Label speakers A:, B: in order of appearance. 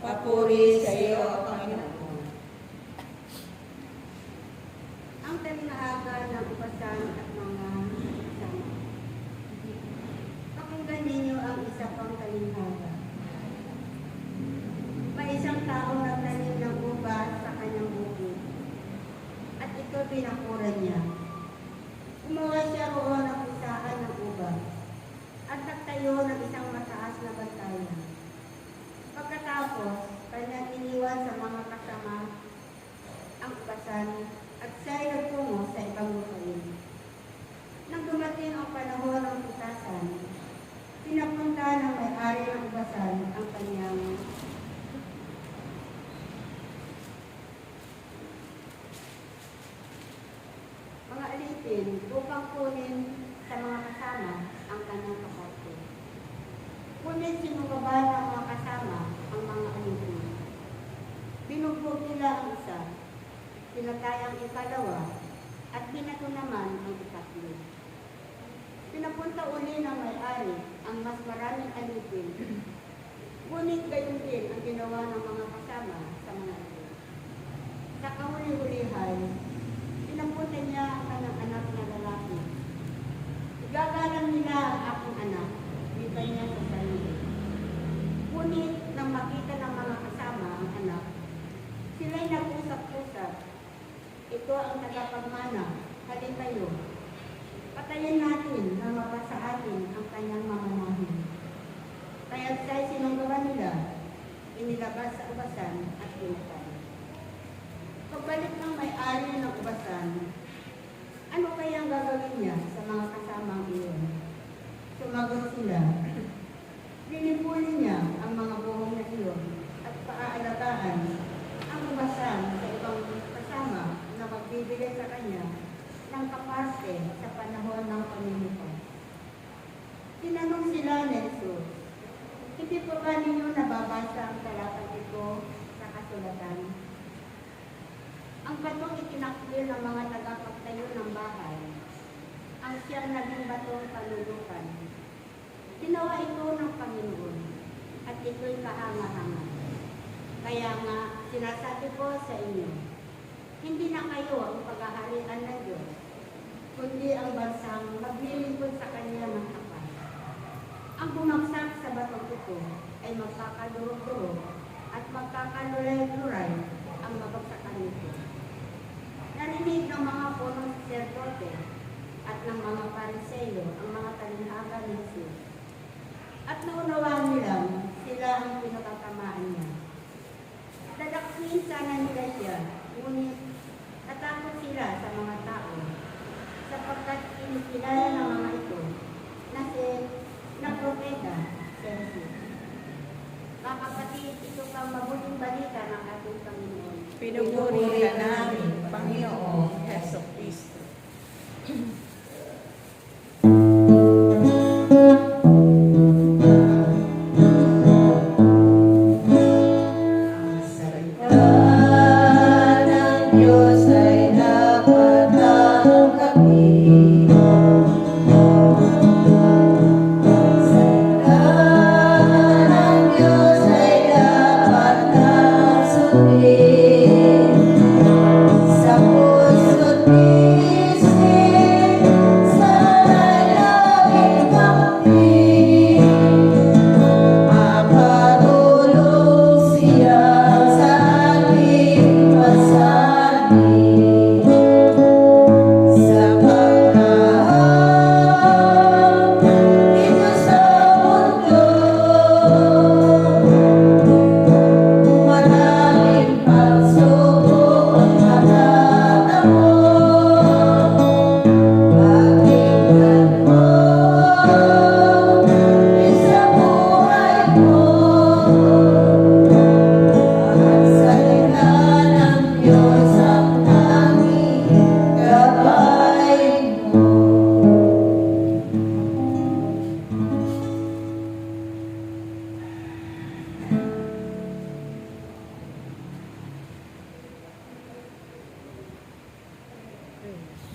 A: Papuri sa iyo, Panginoon.
B: Ang talinaga ng upasan at mga kasama. Pakinggan ninyo ang isa pang talinaga. May isang tao nagtanim ng ubas sa kanyang bukid, at ito pinakuran niya. Kumuha siya roon ng isahan ng ubas, at nagtayo ng isang mataas na bantayan. Pagkatapos, kanyang iniwan sa mga kasama ang ubasan at siya'y nagtungo sa ibang lupain. Nang dumating ang panahon ng putasan, pinapunta ng may-ari ng ubasan ang kanyang mga alipin upang kunin sa mga kasama ang kanyang kapatid. Ngunit sinugaban ng mga kasama ang mga alipin. Binugbog nila ang isa, pinatay ang ikalawa, at binato naman ang ikatlo. Pinapunta uli ng may-ari ang mas maraming alipin. Ngunit gayon din ang ginawa ng mga kasama sa mga alipin. Sa kahuli-hulihan, pinapunta niya ang kanyang anak na lalaki. Igagalang nila ang aking anak, wika niya sa sarili. Ngunit nang makita ng mga kasama ang anak, sila'y nag-usap-usap. Ito ang tagapagmana, halin kayo. Patayin natin na mapasa atin ang kanyang mamanahin. Kaya siya'y sinunggawan nila, inilabas sa ubasan at pinatay. Pagbalik ng may-ari ng ubasan, ano kayang gagawin niya sa mga kasamang iyon? Sumagot sila, lilipulin niya ang mga buhong na iyon at paaalagaan ang ubasan sa ibang kasama na magbibigay sa kanya ng kaparte sa panahon ng pamimipas. Tinanong sila ni Jesus, hindi po ba ninyo nababasa ang talatang ito sa kasulatan? Ang batong itinakbil ng mga tagapagtayo ng bahay, ang siyang naging batong palulukan. Ginawa ito ng Panginoon, at ito'y kahanga-hanga. Kaya nga, sinasabi ko sa inyo, hindi na kayo ang paghaharian ng Diyos, kundi ang bansang maglilingkod sa Kanya ng tapat. Ang bumagsak sa batong ito ay magkakadurog-durog at magkakaluray-luray ang mabagsakan nito. Narinig ng mga punong saserdote at ng mga pariseyo ang mga talinaga ni Jesus. At naunawaan nilang sila ang pinatatamaan niya. Dadakwin sana nila siya, ngunit natakot sila sa mga tao, sapagkat inikilala ng mga ito na propeta si Jesus. Mga kapatid, ito pang mabuting balita ng ating Panginoon.
A: Pinupuri ka namin, Panginoong Jesucristo.
C: Diyos ay dapat tanggapin.
A: praise.